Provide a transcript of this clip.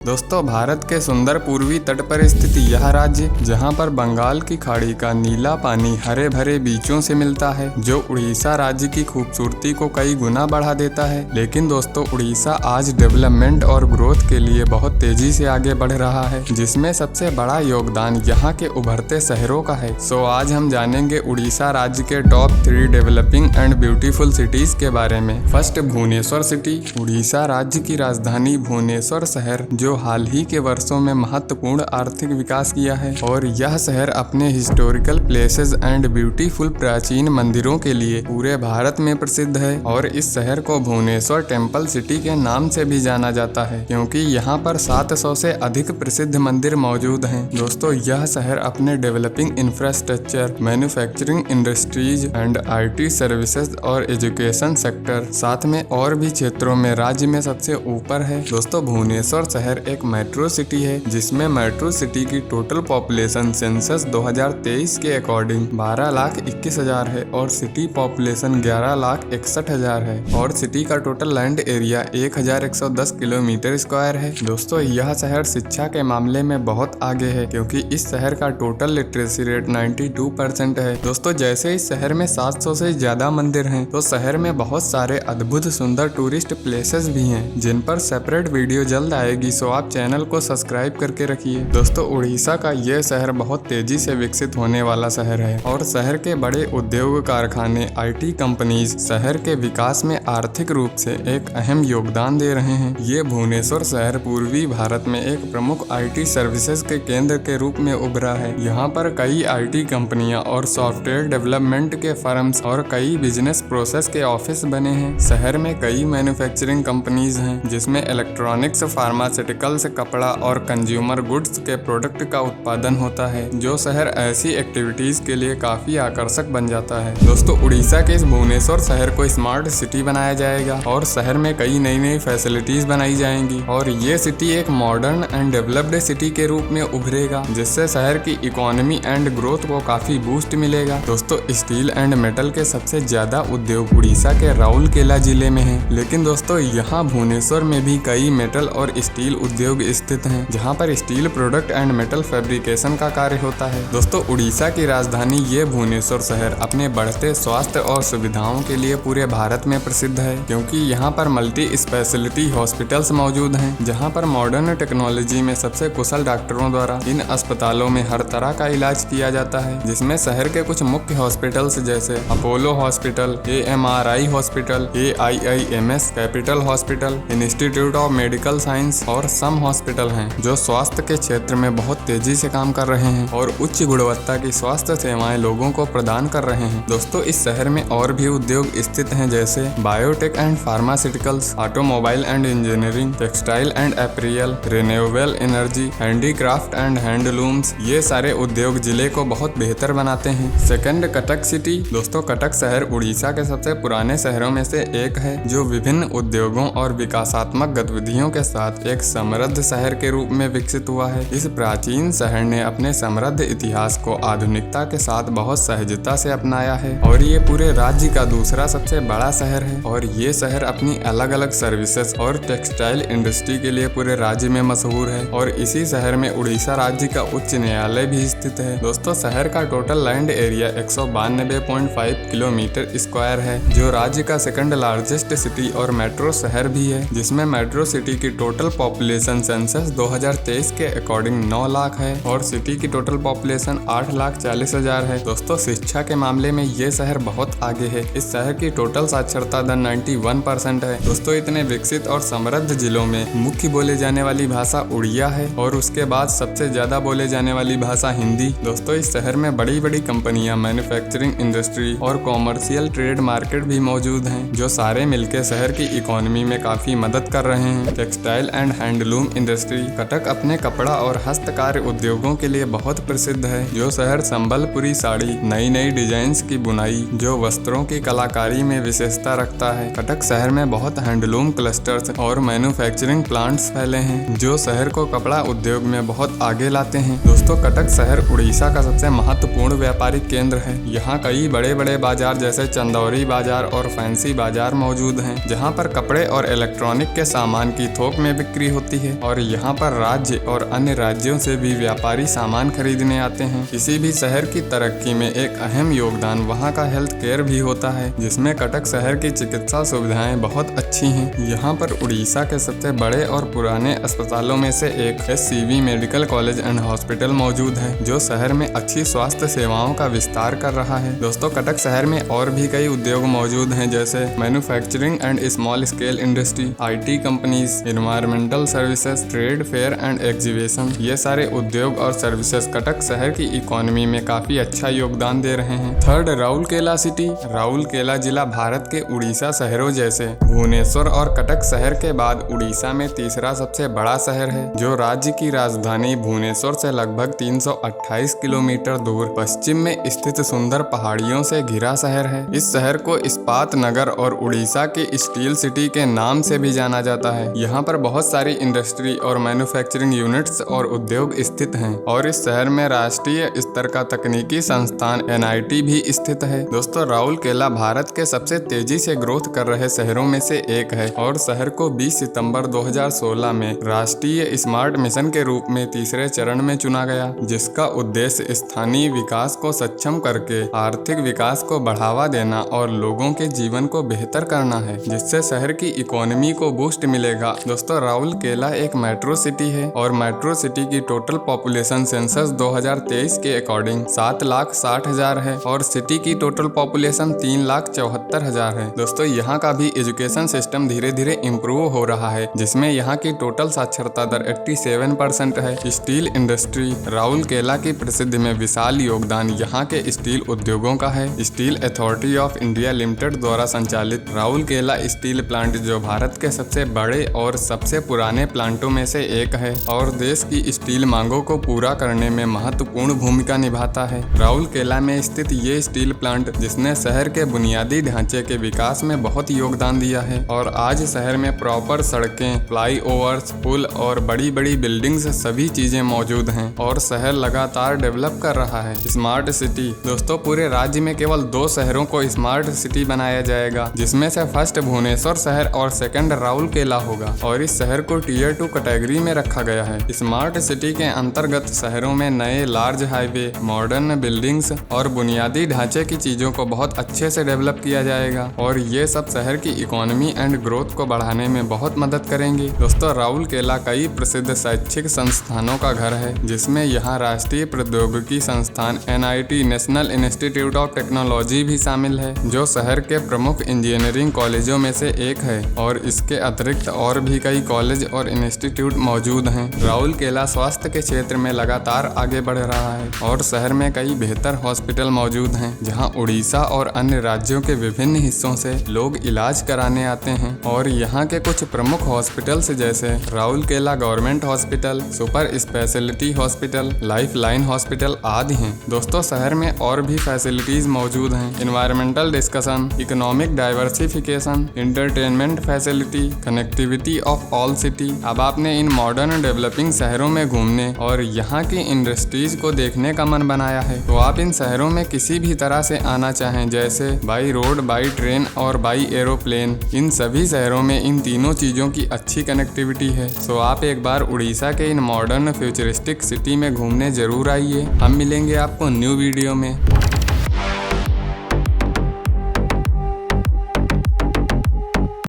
दोस्तों, भारत के सुंदर पूर्वी तट पर स्थित यह राज्य, जहां पर बंगाल की खाड़ी का नीला पानी हरे भरे बीचों से मिलता है, जो उड़ीसा राज्य की खूबसूरती को कई गुना बढ़ा देता है। लेकिन दोस्तों, उड़ीसा आज डेवलपमेंट और ग्रोथ के लिए बहुत तेजी से आगे बढ़ रहा है, जिसमें सबसे बड़ा योगदान यहाँ के उभरते शहरों का है। सो आज हम जानेंगे उड़ीसा राज्य के top 3 developing and beautiful cities के बारे में। First, Bhubaneswar city. उड़ीसा राज्य की राजधानी भुवनेश्वर शहर, जो हाल ही के वर्षों में महत्वपूर्ण आर्थिक विकास किया है, और यह शहर अपने हिस्टोरिकल प्लेसेस एंड ब्यूटीफुल प्राचीन मंदिरों के लिए पूरे भारत में प्रसिद्ध है। और इस शहर को भुवनेश्वर टेम्पल सिटी के नाम से भी जाना जाता है, क्योंकि यहाँ पर 700 से अधिक प्रसिद्ध मंदिर मौजूद हैं। दोस्तों, यह शहर अपने developing infrastructure, manufacturing industries and IT services और एजुकेशन सेक्टर, साथ में और भी क्षेत्रों में राज्य में सबसे ऊपर है। दोस्तों, भुवनेश्वर शहर एक मेट्रो सिटी है, जिसमें मेट्रो सिटी की टोटल पॉपुलेशन सेंसस 2023 के अकॉर्डिंग 12,21,000 है, और सिटी पॉपुलेशन 11,61,000 है, और सिटी का total land area 1,110 kilometre square है। दोस्तों, यह शहर शिक्षा के मामले में बहुत आगे है, क्योंकि इस शहर का टोटल लिटरेसी रेट 92% है। दोस्तों, जैसे इस शहर में 700 से ज्यादा मंदिर हैं, तो शहर में बहुत सारे अद्भुत सुंदर टूरिस्ट प्लेसेस भी हैं, जिन पर सेपरेट वीडियो जल्द आएगी। सो आप चैनल को सब्सक्राइब करके रखिए। दोस्तों, उड़ीसा का यह शहर बहुत तेजी से विकसित होने वाला शहर है, और शहर के बड़े उद्योग कारखाने, IT कंपनीज शहर के विकास में आर्थिक रूप से एक अहम योगदान दे रहे हैं। ये भुवनेश्वर शहर पूर्वी भारत में एक प्रमुख IT सर्विसेज के केंद्र के रूप में उभरा है। यहाँ पर कई IT कंपनियां और सॉफ्टवेयर डेवलपमेंट के फर्म्स और कई बिजनेस प्रोसेस के ऑफिस बने हैं। शहर में कई मैन्युफैक्चरिंग कंपनीज हैं, जिसमें इलेक्ट्रॉनिक्स, फार्मास्यूटिकल्स, कपड़ा और कंज्यूमर गुड्स के प्रोडक्ट का उत्पादन होता है, जो शहर ऐसी एक्टिविटीज के लिए काफी आकर्षक बन जाता है। दोस्तों, उड़ीसा के इस भुवनेश्वर शहर को स्मार्ट सिटी बनाया जाएगा, और शहर में कई नई नई फैसिलिटीज बनाई जाएंगी, और ये सिटी एक मॉडर्न एंड डेवलप्ड सिटी के रूप में उभरेगा, जिससे शहर की इकोनॉमी एंड ग्रोथ को काफी बूस्ट मिलेगा। दोस्तों, स्टील एंड मेटल के सबसे ज्यादा उद्योग उड़ीसा के राउरकेला जिले में है, लेकिन दोस्तों यहाँ भुवनेश्वर में भी कई मेटल और स्टील उद्योग स्थित हैं, जहां पर steel product and metal fabrication का कार्य होता है। दोस्तों, उड़ीसा की राजधानी ये भुवनेश्वर शहर अपने बढ़ते स्वास्थ्य और सुविधाओं के लिए पूरे भारत में प्रसिद्ध है, क्योंकि यहाँ पर मल्टी स्पेशलिटी हॉस्पिटल्स मौजूद हैं, जहां पर मॉडर्न टेक्नोलॉजी में सबसे कुशल डॉक्टरों द्वारा इन अस्पतालों में हर तरह का इलाज किया जाता है, जिसमें शहर के कुछ मुख्य हॉस्पिटल्स जैसे Apollo hospital, AMRI hospital, AIIMS capital hospital, institute of medical science और सम हॉस्पिटल हैं, जो स्वास्थ्य के क्षेत्र में बहुत तेजी से काम कर रहे हैं और उच्च गुणवत्ता की स्वास्थ्य सेवाएं लोगों को प्रदान कर रहे हैं। दोस्तों, इस शहर में और भी उद्योग स्थित हैं, जैसे biotech and pharmaceuticals, automobile and engineering, textile and apparel, renewable energy, handicraft and handlooms. ये सारे उद्योग जिले को बहुत बेहतर बनाते हैं। Second, Cuttack city. दोस्तों, कटक शहर उड़ीसा के सबसे पुराने शहरों में से एक है, जो विभिन्न उद्योगों और विकासात्मक गतिविधियों के साथ एक समृद्ध शहर के रूप में विकसित हुआ है। इस प्राचीन शहर ने अपने समृद्ध इतिहास को आधुनिकता के साथ बहुत सहजता से अपनाया है, और ये पूरे राज्य का दूसरा सबसे बड़ा शहर है, और ये शहर अपनी अलग अलग सर्विसेज और टेक्सटाइल इंडस्ट्री के लिए पूरे राज्य में मशहूर है, और इसी शहर में उड़ीसा राज्य का उच्च न्यायालय भी स्थित है। दोस्तों, शहर का total land area 192.5 kilometre square है, जो राज्य का सेकंड लार्जेस्ट सिटी और मेट्रो शहर भी है, जिसमें मेट्रो सिटी की टोटल पॉपुलेशन सेंसस 2023 के अकॉर्डिंग 9 लाख है, और सिटी की टोटल पॉपुलेशन 8,40,000 है। दोस्तों, शिक्षा के मामले में ये शहर बहुत आगे है। इस शहर की टोटल साक्षरता दर 91% है। दोस्तों, इतने विकसित और समृद्ध जिलों में मुख्य बोले जाने वाली भाषा उड़िया है, और उसके बाद सबसे ज्यादा बोले जाने वाली भाषा हिंदी। दोस्तों, इस शहर में बड़ी बड़ी कंपनियां, मैन्युफैक्चरिंग इंडस्ट्री और कॉमर्शियल ट्रेड मार्केट भी मौजूद हैं, जो सारे मिलकर शहर की इकोनॉमी में काफी मदद कर रहे हैं। Textile and handloom industry. Cuttack अपने कपड़ा और हस्तकार्य उद्योगों के लिए बहुत प्रसिद्ध है, जो शहर संबलपुरी साड़ी, नई नई डिजाइन्स की बुनाई, जो वस्त्रों की कलाकारी में विशेषता रखता है। कटक शहर में बहुत हैंडलूम क्लस्टर्स और मैन्युफैक्चरिंग प्लांट्स फैले हैं, जो शहर को कपड़ा उद्योग में बहुत आगे लाते हैं। दोस्तों, कटक शहर उड़ीसा का सबसे महत्वपूर्ण व्यापारिक केंद्र है। यहाँ कई बड़े बड़े बाजार जैसे चंदौरी बाजार और फैंसी बाजार मौजूद हैं, जहाँ पर कपड़े और इलेक्ट्रॉनिक के सामान की थोक में बिक्री होती मिलती है और यहाँ पर राज्य और अन्य राज्यों से भी व्यापारी सामान खरीदने आते हैं। किसी भी शहर की तरक्की में एक अहम योगदान वहाँ का हेल्थ केयर भी होता है, जिसमें कटक शहर की चिकित्सा सुविधाएं बहुत अच्छी हैं। यहाँ पर उड़ीसा के सबसे बड़े और पुराने अस्पतालों में से एक SCV medical college and hospital मौजूद है, जो शहर में अच्छी स्वास्थ्य सेवाओं का विस्तार कर रहा है। दोस्तों, कटक शहर में और भी कई उद्योग मौजूद हैं, जैसे manufacturing and small scale industry, IT companies, environmental services, trade fair and exhibition. ये सारे उद्योग और सर्विसेज कटक शहर की इकोनॉमी में काफी अच्छा योगदान दे रहे हैं। Third, Rourkela city. राउरकेला जिला भारत के उड़ीसा शहरों जैसे भुवनेश्वर और कटक शहर के बाद उड़ीसा में तीसरा सबसे बड़ा शहर है, जो राज्य की राजधानी भुवनेश्वर से लगभग 328 किलोमीटर दूर पश्चिम में स्थित सुंदर पहाड़ियों से घिरा शहर है। इस शहर को इस्पात नगर और उड़ीसा की स्टील सिटी के नाम से भी जाना जाता है। यहाँ पर बहुत सारी इंडस्ट्री और मैन्युफैक्चरिंग यूनिट्स और उद्योग स्थित हैं और इस शहर में राष्ट्रीय स्तर का तकनीकी संस्थान NIT भी स्थित है। दोस्तों, राउरकेला भारत के सबसे तेजी से ग्रोथ कर रहे शहरों में से एक है और शहर को 20 सितंबर 2016 में राष्ट्रीय स्मार्ट मिशन के रूप में तीसरे चरण में चुना गया, जिसका उद्देश्य स्थानीय विकास को सक्षम करके आर्थिक विकास को बढ़ावा देना और लोगों के जीवन को बेहतर करना है, जिससे शहर की इकोनॉमी को बूस्ट मिलेगा। दोस्तों, राउरकेला एक मेट्रो सिटी है और मेट्रो सिटी की टोटल पॉपुलेशन सेंसस 2023 के अकॉर्डिंग 7,60,000 है और सिटी की टोटल पॉपुलेशन 3,74,000 है। दोस्तों, यहाँ का भी एजुकेशन सिस्टम धीरे धीरे इम्प्रूव हो रहा है, जिसमें यहाँ की टोटल साक्षरता दर 87% है। Steel industry. राउरकेला की प्रसिद्धि में विशाल योगदान यहाँ के स्टील उद्योगों का है। Steel authority of India limited द्वारा संचालित राउरकेला स्टील प्लांट, जो भारत के सबसे बड़े और सबसे पुराने प्लांटों में से एक है और देश की स्टील मांगों को पूरा करने में महत्वपूर्ण भूमिका निभाता है। राउरकेला में स्थित ये स्टील प्लांट, जिसने शहर के बुनियादी ढांचे के विकास में बहुत योगदान दिया है और आज शहर में प्रॉपर सड़कें, फ्लाईओवर्स, पुल और बड़ी बड़ी बिल्डिंग्स सभी चीजें मौजूद हैं और शहर लगातार डेवलप कर रहा है। Smart city. दोस्तों, पूरे राज्य में केवल 2 शहरों को स्मार्ट सिटी बनाया जाएगा, जिसमें से फर्स्ट भुवनेश्वर शहर और सेकंड राउरकेला होगा और इस शहर को Tier 2 कैटेगरी में रखा गया है। स्मार्ट सिटी के अंतर्गत शहरों में नए लार्ज हाईवे, मॉडर्न बिल्डिंग्स और बुनियादी ढांचे की चीजों को बहुत अच्छे से डेवलप किया जाएगा और ये सब शहर की इकोनॉमी एंड ग्रोथ को बढ़ाने में बहुत मदद करेंगे। दोस्तों, राउरकेला कई प्रसिद्ध शैक्षिक संस्थानों का घर है, जिसमें यहाँ राष्ट्रीय प्रौद्योगिकी संस्थान NIT national institute of technology भी शामिल है, जो शहर के प्रमुख इंजीनियरिंग कॉलेजों में से एक है और इसके अतिरिक्त और भी कई कॉलेज और इंस्टीट्यूट मौजूद हैं। राउरकेला स्वास्थ्य के क्षेत्र में लगातार आगे बढ़ रहा है और शहर में कई बेहतर हॉस्पिटल मौजूद हैं, जहां उड़ीसा और अन्य राज्यों के विभिन्न हिस्सों से लोग इलाज कराने आते हैं और यहाँ के कुछ प्रमुख हॉस्पिटल्स जैसे Rourkela government hospital, super speciality hospital, life line hospital आदि हैं। दोस्तों, शहर में और भी फैसिलिटीज मौजूद हैं। Environmental discussion, economic diversification, entertainment facility, connectivity of all city. अब आपने इन मॉडर्न डेवलपिंग शहरों में घूमने और यहाँ की इंडस्ट्रीज को देखने का मन बनाया है, तो आप इन शहरों में किसी भी तरह से आना चाहें, जैसे बाई रोड, बाई ट्रेन और बाई एरोप्लेन, इन सभी शहरों में इन तीनों चीज़ों की अच्छी कनेक्टिविटी है। सो आप एक बार उड़ीसा के इन मॉडर्न फ्यूचरिस्टिक सिटी में घूमने जरूर आइए। हम मिलेंगे आपको न्यू वीडियो में।